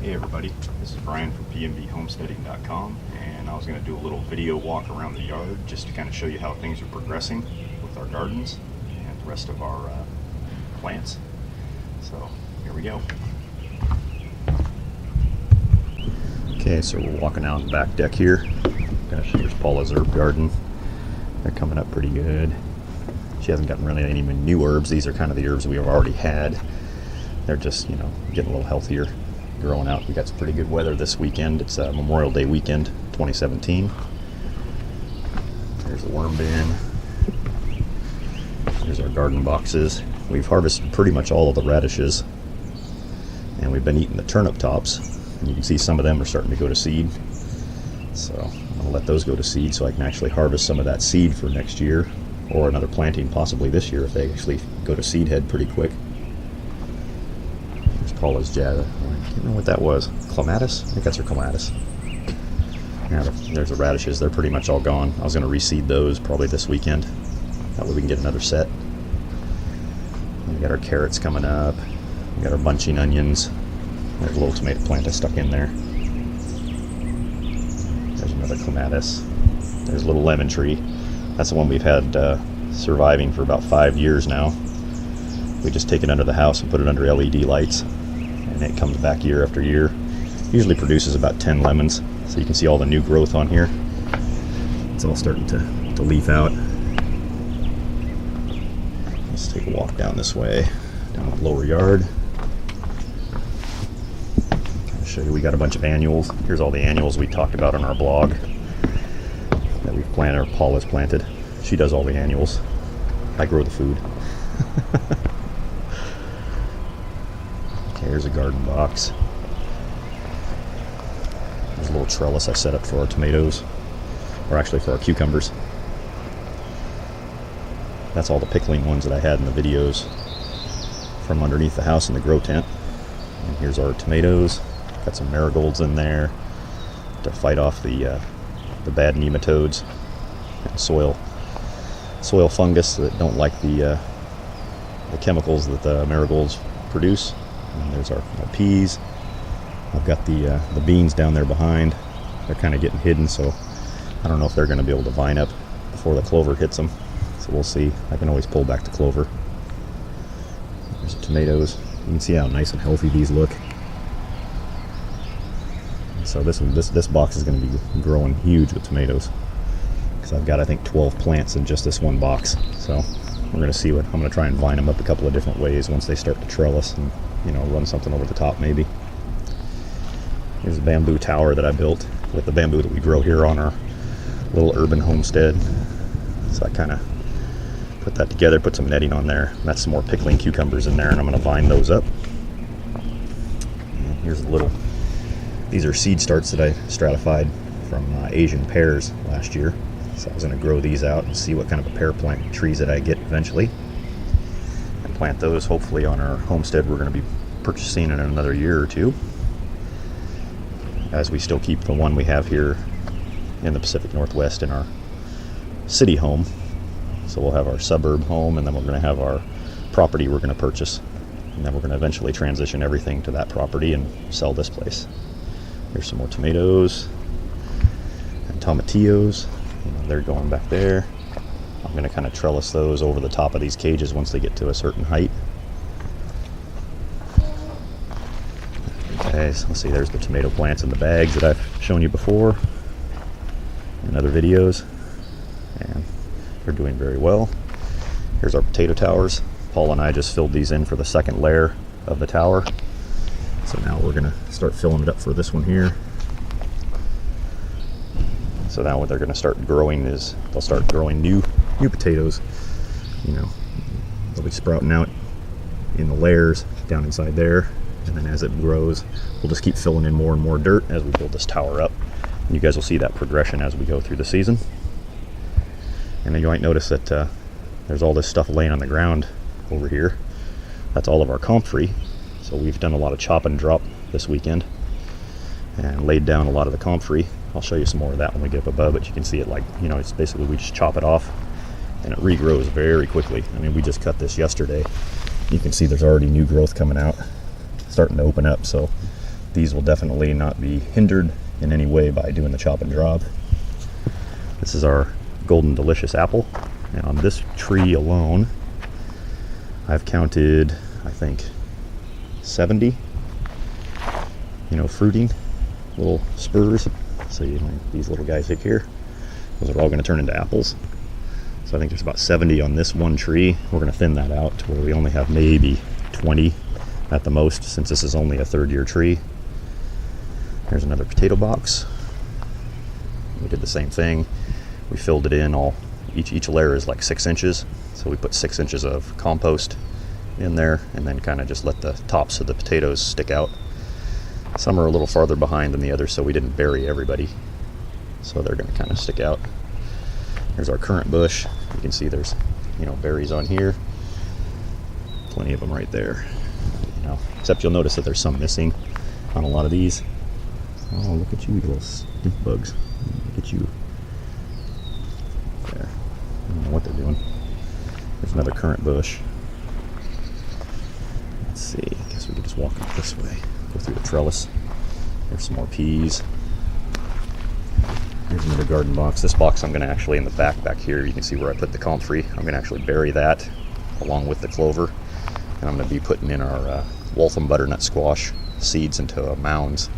Hey everybody, this is Brian from pnbhomesteading.com, and I was going to do a little video walk around the yard just to kind of show you how things are progressing with our gardens and the rest of our plants. So here we go. Okay, so we're walking out the back deck here. Here's Paula's herb garden. They're coming up pretty good. She hasn't gotten really any new herbs. These are kind of the herbs we've already had. They're just, getting a little healthier, growing out. We got some pretty good weather this weekend. It's Memorial Day weekend, 2017. There's the worm bin. There's our garden boxes. We've harvested pretty much all of the radishes, and we've been eating the turnip tops. And you can see some of them are starting to go to seed. So I'm gonna let those go to seed so I can actually harvest some of that seed for next year, or another planting possibly this year if they actually go to seed head pretty quick. Paula's jazz. I can't remember what that was. Clematis? I think that's her clematis. Yeah, there's the radishes. They're pretty much all gone. I was going to reseed those probably this weekend. That way we can get another set. We got our carrots coming up. We got our bunching onions. There's a little tomato plant I stuck in there. There's another clematis. There's a little lemon tree. That's the one we've had surviving for about 5 years now. We just take it under the house and put it under LED lights, and it comes back year after year. Usually produces about 10 lemons, so you can see all the new growth on here. It's all starting to leaf out. Let's take a walk down this way, down the lower yard. I'll show you, we got a bunch of annuals. Here's all the annuals we talked about on our blog that we've planted, or Paula's planted. She does all the annuals. I grow the food. Okay, here's a garden box. There's a little trellis I set up for our tomatoes, or actually for our cucumbers. That's all the pickling ones that I had in the videos from underneath the house in the grow tent. And here's our tomatoes. Got some marigolds in there to fight off the bad nematodes and soil fungus that don't like the chemicals that the marigolds produce. And there's our peas. I've got the beans down there behind. They're kind of getting hidden, so I don't know if they're going to be able to vine up before the clover hits them. So we'll see. I can always pull back the clover. There's the tomatoes. You can see how nice and healthy these look. So this box is going to be growing huge with tomatoes, because I've got, I think, 12 plants in just this one box. So we're going to see what I'm going to try and vine them up a couple of different ways once they start to trellis, and run something over the top maybe. Here's a bamboo tower that I built with the bamboo that we grow here on our little urban homestead. So I kind of put that together, put some netting on there. That's some more pickling cucumbers in there, and I'm going to vine those up. And here's these are seed starts that I stratified from Asian pears last year. So I was going to grow these out and see what kind of a pear plant trees that I get eventually, and plant those hopefully on our homestead we're going to be purchasing in another year or two, as we still keep the one we have here in the Pacific Northwest in our city home. So we'll have our suburb home, and then we're going to have our property we're going to purchase, and then we're going to eventually transition everything to that property and sell this place. Here's some more tomatoes and tomatillos. They're going back there. I'm going to kind of trellis those over the top of these cages once they get to a certain height. Okay, so let's see, there's the tomato plants in the bags that I've shown you before in other videos, and they're doing very well. Here's our potato towers. Paul and I just filled these in for the second layer of the tower. So now we're going to start filling it up for this one here. So now what they're going to start growing is they'll start growing new potatoes. They'll be sprouting out in the layers down inside there, and then as it grows, we'll just keep filling in more and more dirt as we build this tower up. And you guys will see that progression as we go through the season. And then you might notice that there's all this stuff laying on the ground over here. That's all of our comfrey. So we've done a lot of chop and drop this weekend and laid down a lot of the comfrey. I'll show you some more of that when we get up above, but you can see it it's basically we just chop it off and it regrows very quickly. I mean, we just cut this yesterday. You can see there's already new growth coming out, starting to open up. So these will definitely not be hindered in any way by doing the chop and drop. This is our Golden Delicious apple. And on this tree alone, I've counted, I think, 70, fruiting little spurs. So these little guys here, those are all going to turn into apples. So I think there's about 70 on this one tree. We're going to thin that out to where we only have maybe 20 at the most, since this is only a third-year tree. There's another potato box. We did the same thing. We filled it in each layer is like 6 inches. So we put 6 inches of compost in there and then kind of just let the tops of the potatoes stick out. Some are a little farther behind than the others, so we didn't bury everybody. So they're going to kind of stick out. There's our currant bush. You can see there's, berries on here. Plenty of them right there. Except you'll notice that there's some missing on a lot of these. Oh, look at you little stink bugs. Look at you. There. I don't know what they're doing. There's another currant bush. Let's see. I guess we could just walk up this way. Go through the trellis. There's some more peas. Here's another garden box. This box I'm going to actually, in the back here, you can see where I put the comfrey. I'm going to actually bury that along with the clover. And I'm going to be putting in our Waltham butternut squash seeds into mounds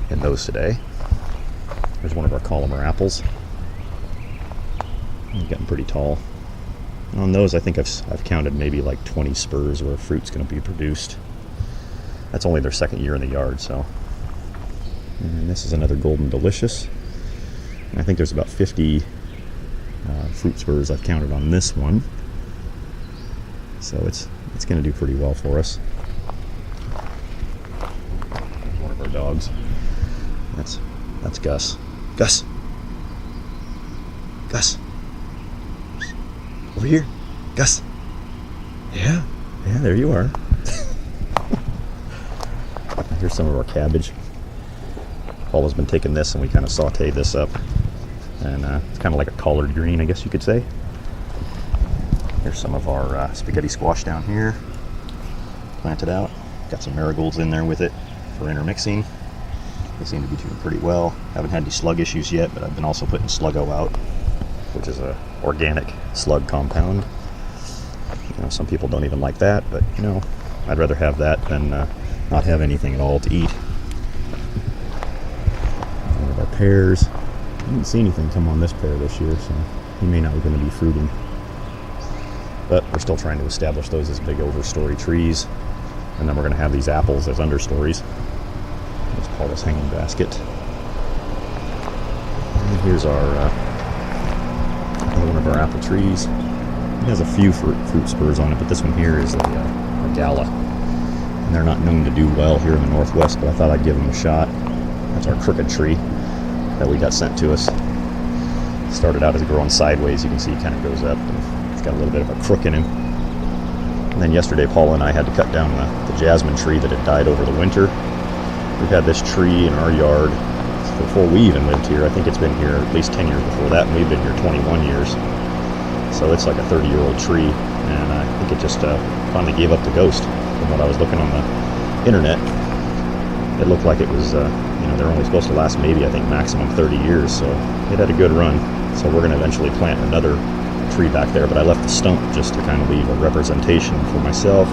in those today. There's one of our Columnar apples. They're getting pretty tall. And on those, I think I've counted maybe like 20 spurs where fruit's going to be produced. That's only their second year in the yard, so. And this is another Golden Delicious. And I think there's about 50 fruit spurs I've counted on this one. So it's going to do pretty well for us. There's one of our dogs. That's Gus. Gus! Gus! Over here! Gus! Yeah, there you are. Here's some of our cabbage. Paula's been taking this and we kind of sauteed this up. And it's kind of like a collard green, I guess you could say. Here's some of our spaghetti squash down here. Planted out. Got some marigolds in there with it for intermixing. They seem to be doing pretty well. Haven't had any slug issues yet, but I've been also putting Sluggo out, which is a organic slug compound. Some people don't even like that, but I'd rather have that than not have anything at all to eat. One of our pears. I didn't see anything come on this pear this year, so he may not be going to be fruiting. But we're still trying to establish those as big overstory trees. And then we're going to have these apples as understories. Let's call this hanging basket. And here's our another one of our apple trees. It has a few fruit spurs on it, but this one here is a Gala. And they're not known to do well here in the Northwest, but I thought I'd give them a shot. That's our crooked tree that we got sent to us. Started out as growing sideways. You can see it kind of goes up. And it's got a little bit of a crook in him. And then yesterday, Paula and I had to cut down the jasmine tree that had died over the winter. We've had this tree in our yard before we even lived here. I think it's been here at least 10 years before that, and we've been here 21 years. So it's like a 30-year-old tree, and I think it just finally gave up the ghost. From what I was looking on the internet, it looked like it was, they're only supposed to last maybe, I think, maximum 30 years, so it had a good run. So we're going to eventually plant another tree back there, but I left the stump just to kind of leave a representation for myself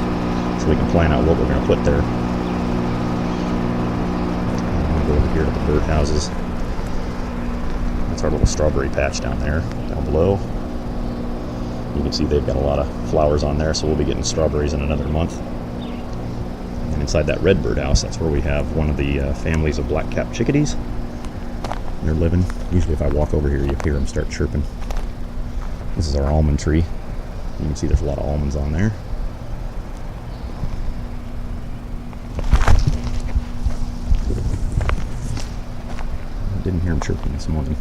so we can plan out what we're going to put there. I'm going to go over here to the birdhouses. That's our little strawberry patch down there, down below. You can see they've got a lot of flowers on there, so we'll be getting strawberries in another month. And inside that red birdhouse, that's where we have one of the families of black-capped chickadees. They're living. Usually if I walk over here, you hear them start chirping. This is our almond tree. You can see there's a lot of almonds on there. I didn't hear them chirping this morning.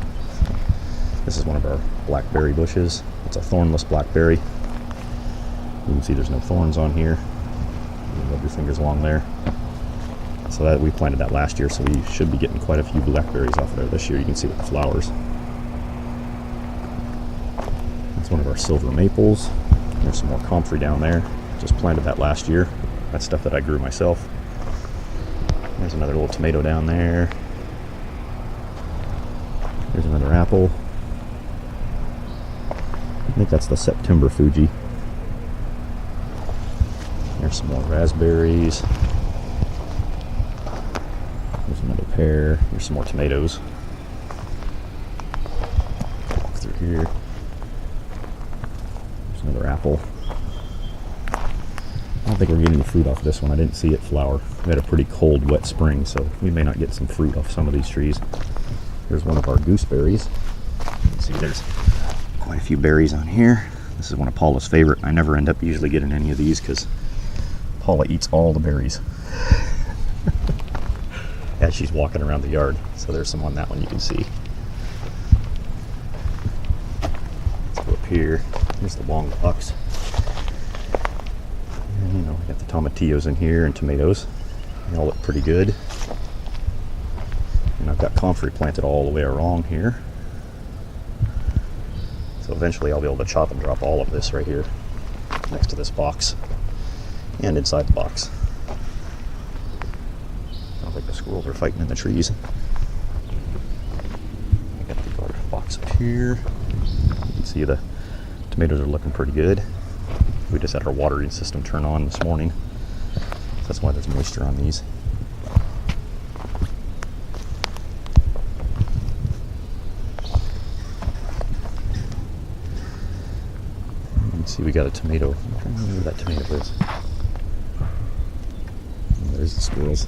This is one of our blackberry bushes. It's a thornless blackberry. You can see there's no thorns on here. You can rub your fingers along there. So that we planted that last year, so we should be getting quite a few blackberries off of there this year. You can see with the flowers. That's one of our silver maples. There's some more comfrey down there. Just planted that last year. That's stuff that I grew myself. There's another little tomato down there. There's another apple. I think that's the September Fuji. There's some more raspberries. There's another pear. There's some more tomatoes. Through here. There's another apple. I don't think we're getting any fruit off this one. I didn't see it flower. We had a pretty cold, wet spring, so we may not get some fruit off some of these trees. Here's one of our gooseberries. You can see there's quite a few berries on here. This is one of Paula's favorite. I never end up usually getting any of these because Paula eats all the berries as she's walking around the yard. So there's some on that one you can see. Let's go up here. Here's the long box. And, you know, I got the tomatillos in here and tomatoes. They all look pretty good. And I've got comfrey planted all the way along here. So eventually I'll be able to chop and drop all of this right here next to this box and inside the box. Sounds like the squirrels are fighting in the trees. I got the garden box up here. You can see the tomatoes are looking pretty good. We just had our watering system turn on this morning. That's why there's moisture on these. You can see we got a tomato. I'm trying to remember where that tomato is. Oh, there's the squirrels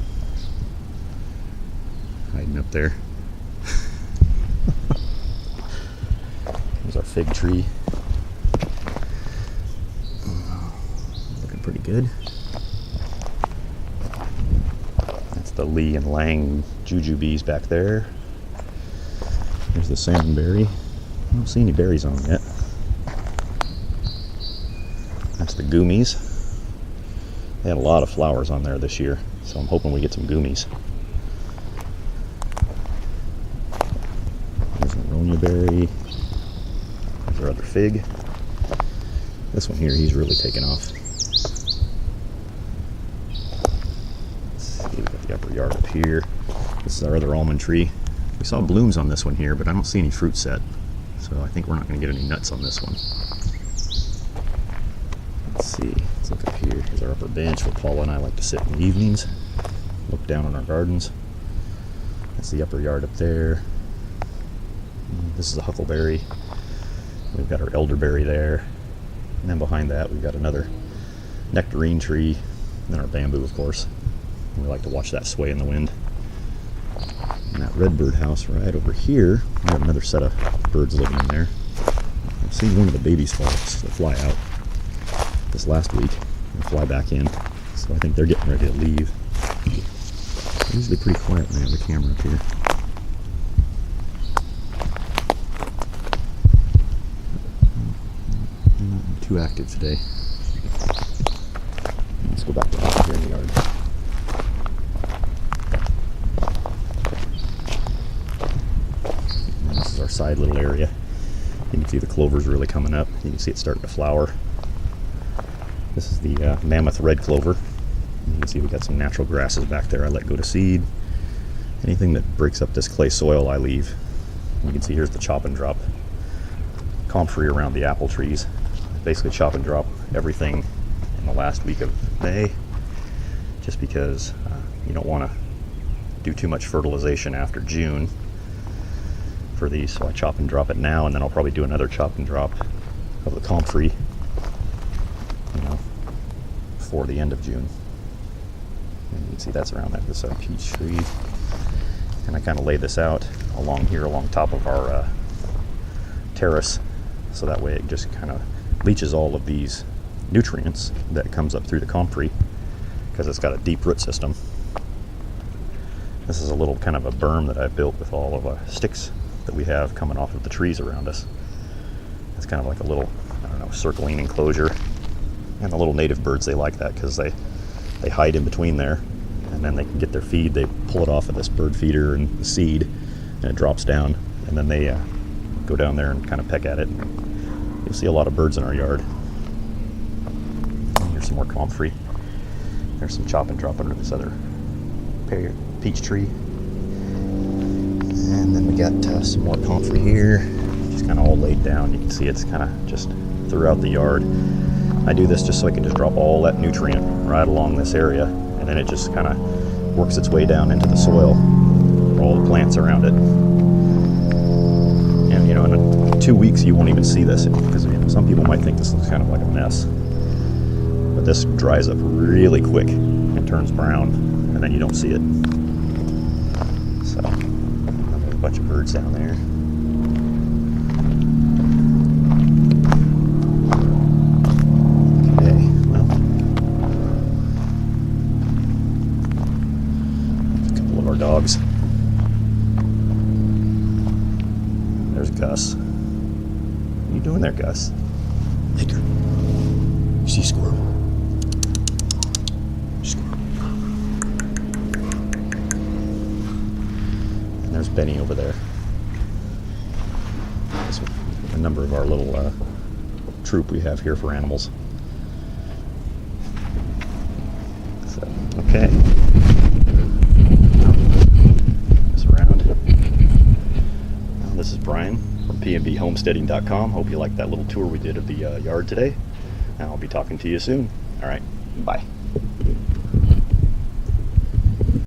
hiding up there. There's our fig tree. Looking pretty good. That's the Lee and Lang jujubes back there. There's the salmonberry. I don't see any berries on them yet. That's the goomies. They had a lot of flowers on there this year, so I'm hoping we get some goomies. There's an aronia berry. There's our other fig. This one here, he's really taken off. Let's see, we got the upper yard up here. This is our other almond tree. We saw blooms on this one here, but I don't see any fruit set. So I think we're not going to get any nuts on this one. Let's see. Let's look up here. Here's our upper bench where Paula and I like to sit in the evenings. Look down on our gardens. That's the upper yard up there. This is a huckleberry. We've got our elderberry there. And then behind that we've got another nectarine tree. And then our bamboo, of course. And we like to watch that sway in the wind. And that redbird house right over here, we have another set of birds living in there. I've seen one of the babies fly out this last week and fly back in. So I think they're getting ready to leave. They're usually pretty quiet when I have the camera up here. Not too active today. Let's go back to out here in the yard. Our side little area. You can see the clover's really coming up. You can see it starting to flower. This is the mammoth red clover. You can see we got some natural grasses back there I let go to seed. Anything that breaks up this clay soil I leave. You can see here's the chop and drop comfrey around the apple trees. Basically chop and drop everything in the last week of May, just because you don't want to do too much fertilization after June for these, so I chop and drop it now, and then I'll probably do another chop and drop of the comfrey, you know, for the end of June. And you can see that's around that this peach tree, and I kind of lay this out along here, along top of our terrace, so that way it just kind of leaches all of these nutrients that comes up through the comfrey, because it's got a deep root system. This is a little kind of a berm that I built with all of the sticks that we have coming off of the trees around us. It's kind of like a little, I don't know, circling enclosure. And the little native birds, they like that because they hide in between there, and then they can get their feed. They pull it off of this bird feeder and the seed, and it drops down, and then they go down there and kind of peck at it. You'll see a lot of birds in our yard. And here's some more comfrey. There's some chop and drop under this other peach tree. And then we got some more comfrey here, just kind of all laid down. You can see it's kind of just throughout the yard. I do this just so I can just drop all that nutrient right along this area, and then it just kind of works its way down into the soil, all the plants around it. And you know, in 2 weeks you won't even see this, because you know, some people might think this looks kind of like a mess, but this dries up really quick and turns brown, and then you don't see it. So there's a bunch of birds down there. Dogs. There's Gus. What are you doing there, Gus? Nikor. You see squirrel? Squirrel. And there's Benny over there. That's a number of our little troop we have here for animals. So, okay. This is Brian from pnbhomesteading.com. Hope you liked that little tour we did of the yard today. And I'll be talking to you soon. All right, bye.